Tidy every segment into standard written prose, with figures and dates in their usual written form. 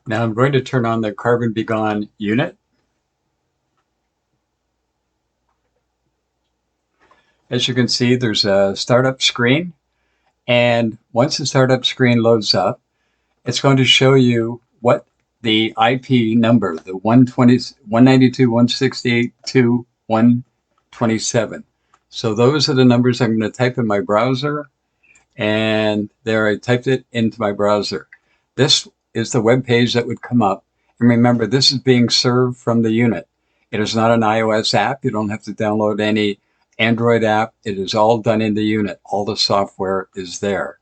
Now I'm going to turn on the Carbon Begone unit. As you can see, there's a startup screen. And once the startup screen loads up, it's going to show you what the IP number, the 192.168.2.127. So those are the numbers I'm going to type in my browser. And there I typed it into my browser. This is the web page that would come up. And remember, this is being served from the unit. It is not an iOS app. You don't have to download any Android app. It is all done in the unit. All the software is there.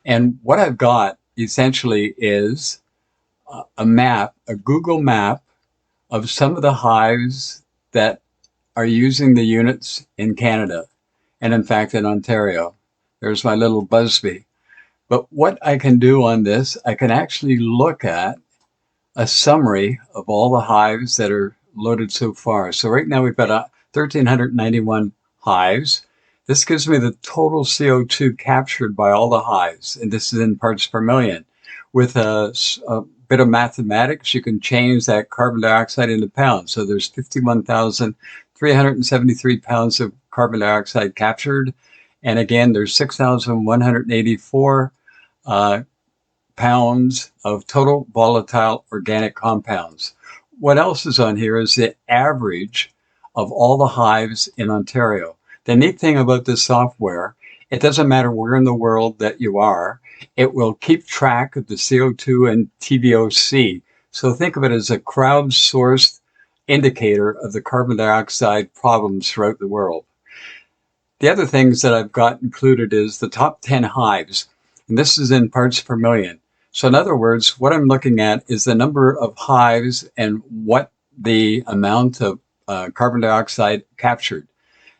And what I've got essentially is a map, a Google map of some of the hives that are using the units in Canada and in fact in Ontario. There's my little Busby. But what I can do on this, I can actually look at a summary of all the hives that are loaded so far. So right now we've got 1,391 hives. This gives me the total CO2 captured by all the hives, and this is in parts per million. With a bit of mathematics, you can change that carbon dioxide into pounds. So there's 51,373 pounds of carbon dioxide captured. And again, there's 6,184 pounds of total volatile organic compounds. What else is on here is the average of all the hives in Ontario. The neat thing about this software, it doesn't matter where in the world that you are, it will keep track of the CO2 and TVOC. So think of it as a crowdsourced indicator of the carbon dioxide problems throughout the world. The other things that I've got included is the top 10 hives, and this is in parts per million. So in other words, what I'm looking at is the number of hives and what the amount of carbon dioxide captured.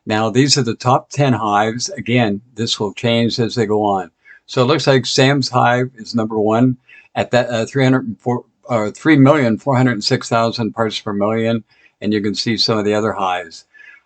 Now, these are the top 10 hives. Again, this will change as they go on. So it looks like Sam's hive is number one at that 3,406,000 parts per million. And you can see some of the other hives.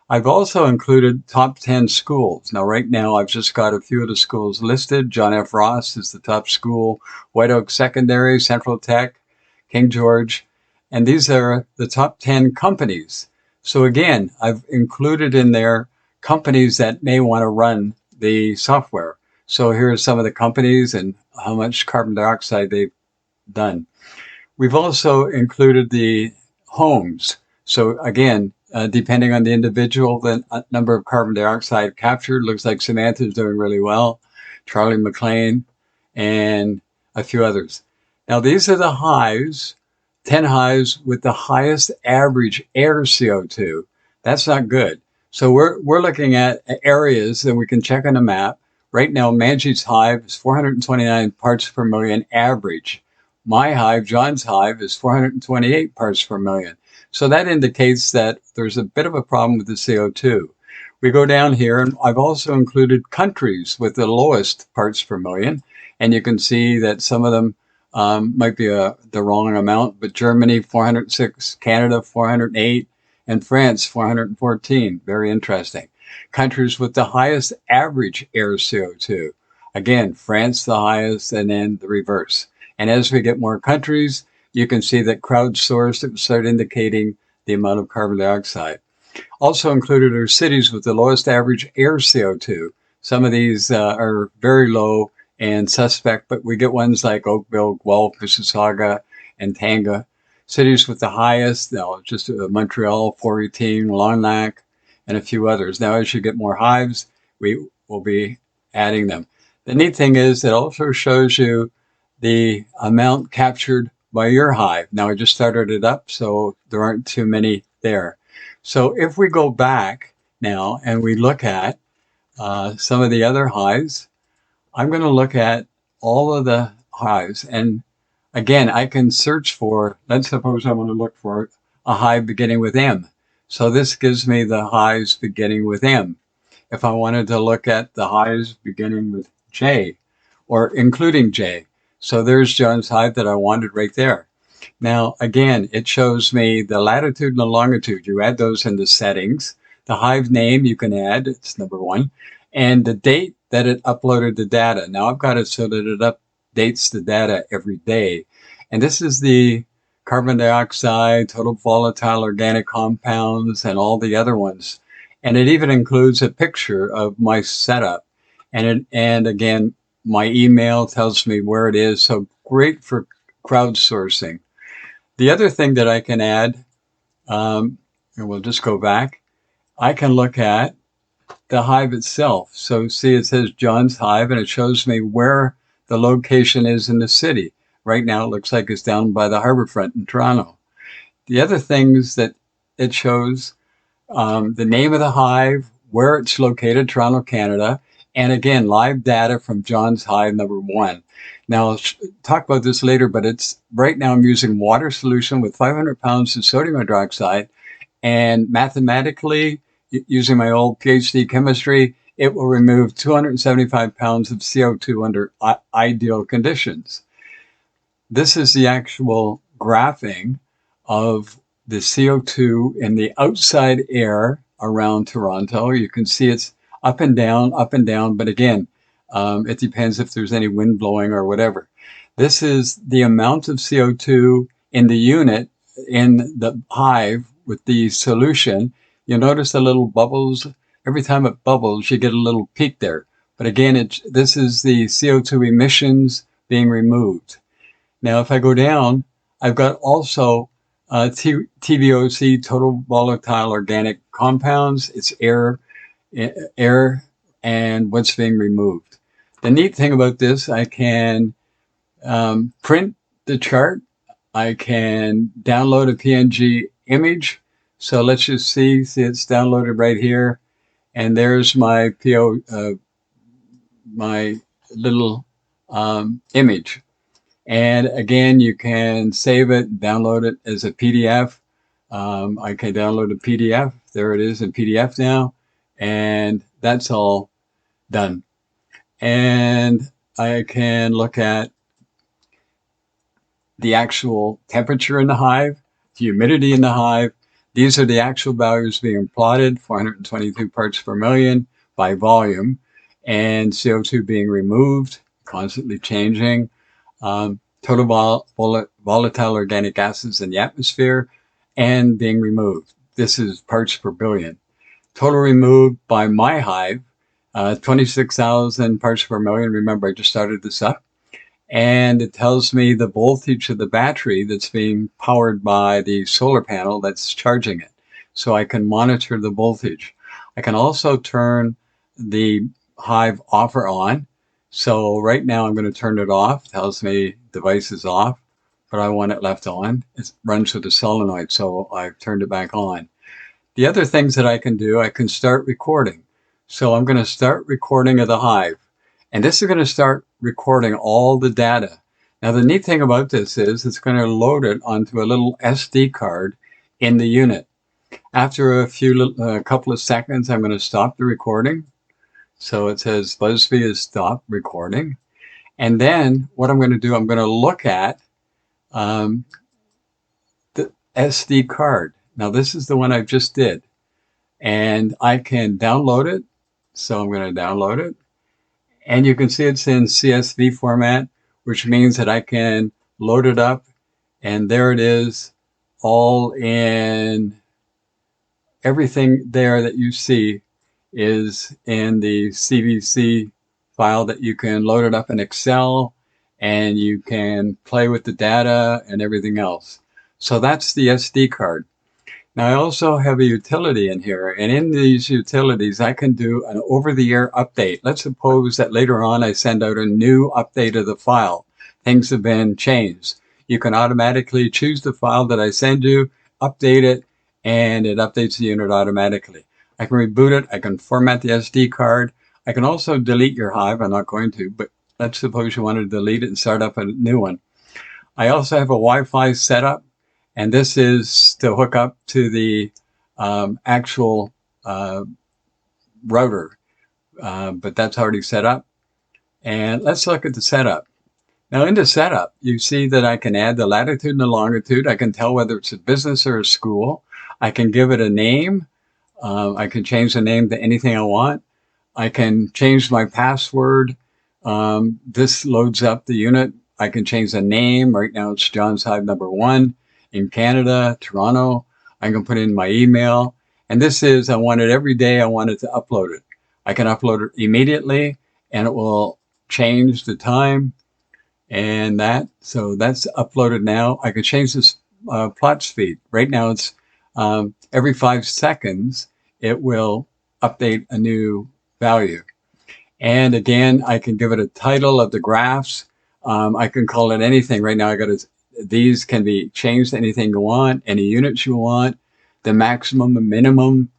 I've also included top 10 schools. Now, right now, I've just got a few of the schools listed. John F. Ross is the top school, White Oak Secondary, Central Tech, King George, and these are the top 10 companies. So again, I've included in there companies that may want to run the software. So here are some of the companies and how much carbon dioxide they've done. We've also included the homes. So again, depending on the individual, the number of carbon dioxide captured. Looks like Samantha's doing really well, Charlie McLean, and a few others. Now, these are the hives, 10 hives with the highest average air CO2. That's not good. So we're looking at areas that we can check on a map. Right now, Manji's hive is 429 parts per million average. My hive, John's hive, is 428 parts per million. So that indicates that there's a bit of a problem with the CO2. We go down here, and I've also included countries with the lowest parts per million. And you can see that some of them might be the wrong amount, but Germany, 406, Canada, 408, and France, 414. Very interesting. Countries with the highest average air CO2. Again, France the highest, and then the reverse. And as we get more countries, you can see that crowdsourced, it will start indicating the amount of carbon dioxide. Also included are cities with the lowest average air CO2. Some of these are very low and suspect, but we get ones like Oakville, Guelph, Mississauga, and Tanga. Cities with the highest, just Montreal, 418, Long Lac, and a few others. Now, as you get more hives, we will be adding them. The neat thing is it also shows you the amount captured by your hive. Now I just started it up, so there aren't too many there. So if we go back now and we look at some of the other hives, I'm going to look at all of the hives. And again, I can search for, let's suppose I want to look for a hive beginning with M. So this gives me the hives beginning with M. If I wanted to look at the hives beginning with J or including J, so there's John's hive that I wanted right there. Now, again, it shows me the latitude and the longitude. You add those in the settings. The hive name you can add, it's number one, and the date that it uploaded the data. Now I've got it so that it updates the data every day. And this is the carbon dioxide, total volatile organic compounds, and all the other ones. And it even includes a picture of my setup. And again, my email tells me where it is. So great for crowdsourcing. The other thing that I can add, and we'll just go back, I can look at the hive itself. So see, it says John's Hive, and it shows me where the location is in the city. Right now, it looks like it's down by the harborfront in Toronto. The other things that it shows, the name of the hive, where it's located, Toronto, Canada, and again, live data from John's Hive #1. Now, I'll talk about this later, but it's right now I'm using water solution with 500 pounds of sodium hydroxide, and mathematically, using my old PhD chemistry, it will remove 275 pounds of CO2 under ideal conditions. This is the actual graphing of the CO2 in the outside air around Toronto. You can see it's up and down, but again, it depends if there's any wind blowing or whatever. This is the amount of CO2 in the unit in the hive with the solution. You'll notice the little bubbles. Every time it bubbles, you get a little peak there. But again, this is the CO2 emissions being removed. Now, if I go down, I've got also TVOC, total volatile organic compounds. It's air, and what's being removed. The neat thing about this, I can print the chart. I can download a PNG image. So let's just see it's downloaded right here. And there's my my little image. And again, you can save it, download it as a PDF. I can download a PDF. There it is in PDF now. And that's all done. And I can look at the actual temperature in the hive, the humidity in the hive. These are the actual values being plotted, 422 parts per million by volume, and CO2 being removed, constantly changing. Total volatile organic acids in the atmosphere and being removed. This is parts per billion. Total removed by my hive, 26,000 parts per million. Remember, I just started this up. And it tells me the voltage of the battery that's being powered by the solar panel that's charging it. So I can monitor the voltage. I can also turn the hive off or on. So right now I'm going to turn it off. It tells me device is off, but I want it left on. It runs with a solenoid, so I've turned it back on. The other things that I can do, I can start recording. So I'm going to start recording of the hive. And this is going to start recording all the data. Now, the neat thing about this is it's going to load it onto a little SD card in the unit. After a couple of seconds, I'm going to stop the recording. So it says BuzzFeed has stopped recording. And then what I'm going to do, I'm going to look at the SD card. Now, this is the one I just did. And I can download it. So I'm going to download it. And you can see it's in CSV format, which means that I can load it up. And there it is, all in everything there that you see is in the CVC file that you can load it up in Excel, and you can play with the data and everything else. So that's the SD card. Now I also have a utility in here, and in these utilities I can do an over-the-air update. Let's suppose that later on I send out a new update of the file. Things have been changed. You can automatically choose the file that I send you, update it, and it updates the unit automatically. I can reboot it. I can format the SD card. I can also delete your hive. I'm not going to, but let's suppose you want to delete it and start up a new one. I also have a Wi-Fi setup, and this is to hook up to the actual router, but that's already set up. And let's look at the setup. Now in the setup, you see that I can add the latitude and the longitude. I can tell whether it's a business or a school. I can give it a name. I can change the name to anything I want. I can change my password. This loads up the unit. I can change the name. Right now it's John's Hive number 1 in Canada, Toronto. I can put in my email. And this is, I want it every day. I want it to upload it. I can upload it immediately and it will change the time and that. So that's uploaded now. I can change this plot speed. Right now it's every 5 seconds, it will update a new value. And again, I can give it a title of the graphs. I can call it anything. Right now, these can be changed to anything you want, any units you want, the maximum and minimum,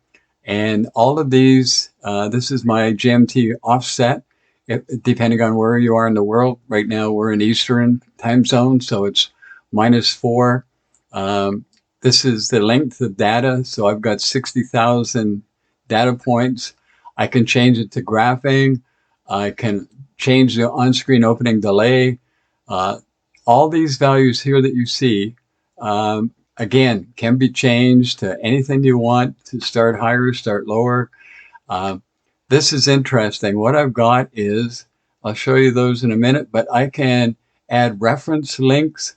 and all of these. This is my GMT offset, depending on where you are in the world. Right now, we're in Eastern time zone, so it's -4. This is the length of data. So I've got 60,000 data points. I can change it to graphing. I can change the on-screen opening delay. All these values here that you see, again, can be changed to anything you want, to start higher, start lower. This is interesting. What I've got is, I'll show you those in a minute, but I can add reference links.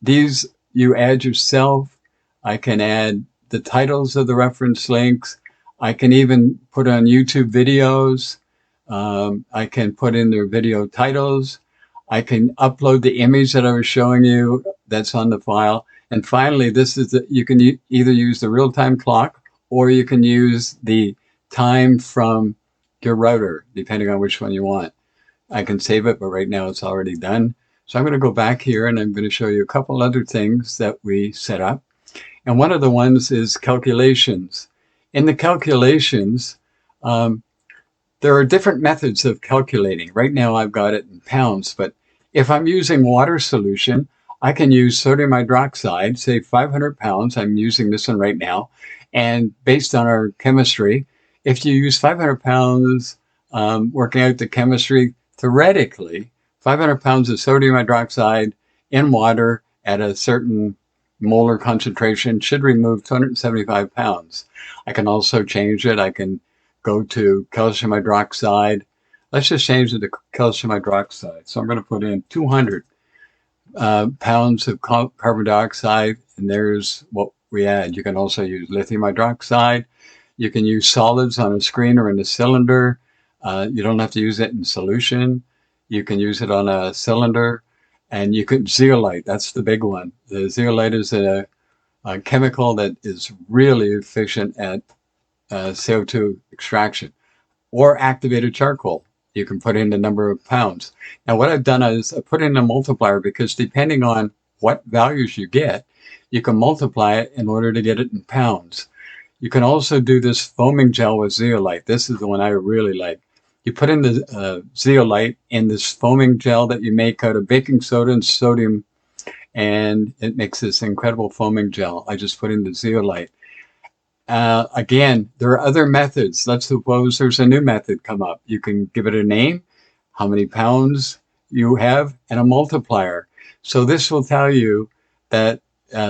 These you add yourself. I can add the titles of the reference links. I can even put on YouTube videos. I can put in their video titles. I can upload the image that I was showing you that's on the file. And finally, this is you can either use the real-time clock or you can use the time from your router, depending on which one you want. I can save it, but right now it's already done. So I'm going to go back here and I'm going to show you a couple other things that we set up. And one of the ones is calculations. In the calculations, there are different methods of calculating. Right now I've got it in pounds, but if I'm using water solution, I can use sodium hydroxide, say 500 pounds. I'm using this one right now. And based on our chemistry, if you use 500 pounds, working out the chemistry, theoretically, 500 pounds of sodium hydroxide in water at a certain molar concentration should remove 275 pounds. I can also change it. I can go to calcium hydroxide. Let's just change it to calcium hydroxide. So I'm going to put in 200 pounds of carbon dioxide, and there's what we add. You can also use lithium hydroxide. You can use solids on a screen or in a cylinder. You don't have to use it in solution. You can use it on a cylinder, and you can zeolite. That's the big one. The zeolite is a chemical that is really efficient at CO2 extraction. Or activated charcoal. You can put in the number of pounds. Now what I've done is I put in a multiplier because depending on what values you get, you can multiply it in order to get it in pounds. You can also do this foaming gel with zeolite. This is the one I really like. You put in the zeolite in this foaming gel that you make out of baking soda and sodium, and it makes this incredible foaming gel. I just put in the zeolite. Again, there are other methods. Let's suppose there's a new method come up. You can give it a name, how many pounds you have, and a multiplier. So this will tell you that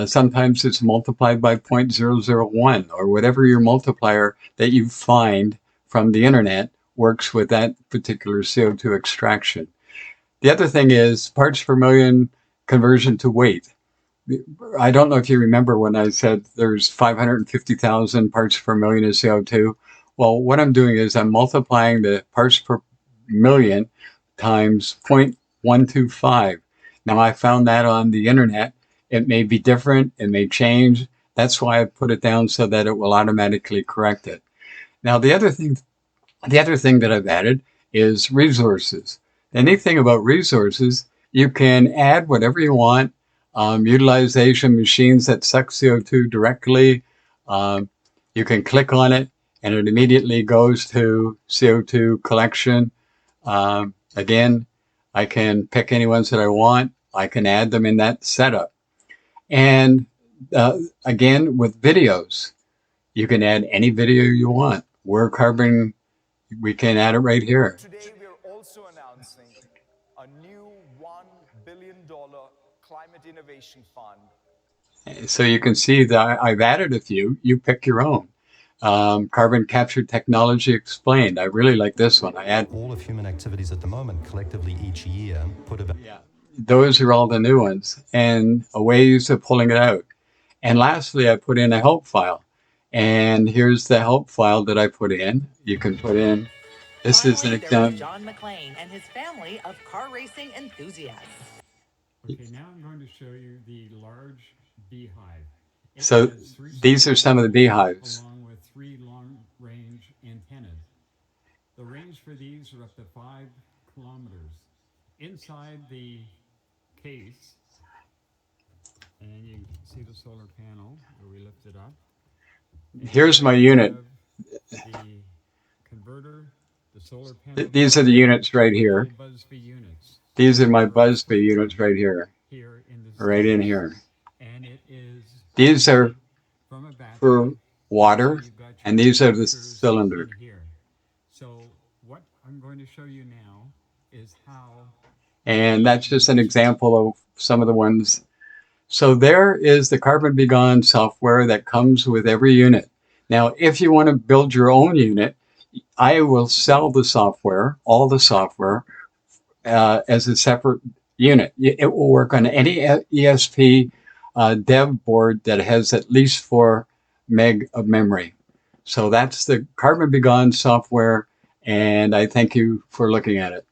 sometimes it's multiplied by 0.001 or whatever your multiplier that you find from the internet works with that particular CO2 extraction. The other thing is parts per million conversion to weight. I don't know if you remember when I said there's 550,000 parts per million of CO2. Well, what I'm doing is I'm multiplying the parts per million times 0.125. Now, I found that on the internet. It may be different. It may change. That's why I put it down so that it will automatically correct it. Now, the other thing that I've added is resources. The neat thing about resources, you can add whatever you want. Utilization machines that suck CO2 directly. You can click on it and it immediately goes to CO2 collection. Again, I can pick any ones that I want. I can add them in that setup. And again, with videos, you can add any video you want. We're carbon, we can add it right here. Today, we're also announcing a new $1 billion climate innovation fund. So you can see that I've added a few. You pick your own. Carbon capture technology explained. I really like this one. I add all of human activities at the moment collectively each year put about yeah, those are all the new ones and ways of pulling it out. And lastly, I put in a help file. And here's the help file that I put in. You can put in, this is an Finally, there was example. John McClane and his family of car racing enthusiasts. Okay, now I'm going to show you the large beehive. It So has three these are some of the solar panels beehives. along with 3 long-range antennas. The range for these are up to 5 kilometers. Inside the case, and you can see the solar panel where we lift it up. Here's my unit. The converter, the solar panel. These are the units right here. Busby units. These are my Busby units right here. Here in this Right in here. And it is These are from a battery for water, and these are the cylinders. here. So what I'm going to show you now is how. And that's just an example of some of the ones. So there is the Carbon Be Gone software that comes with every unit. Now, if you want to build your own unit, I will sell the software, all the software, as a separate unit. It will work on any ESP dev board that has at least 4 meg of memory. So that's the Carbon Be Gone software, and I thank you for looking at it.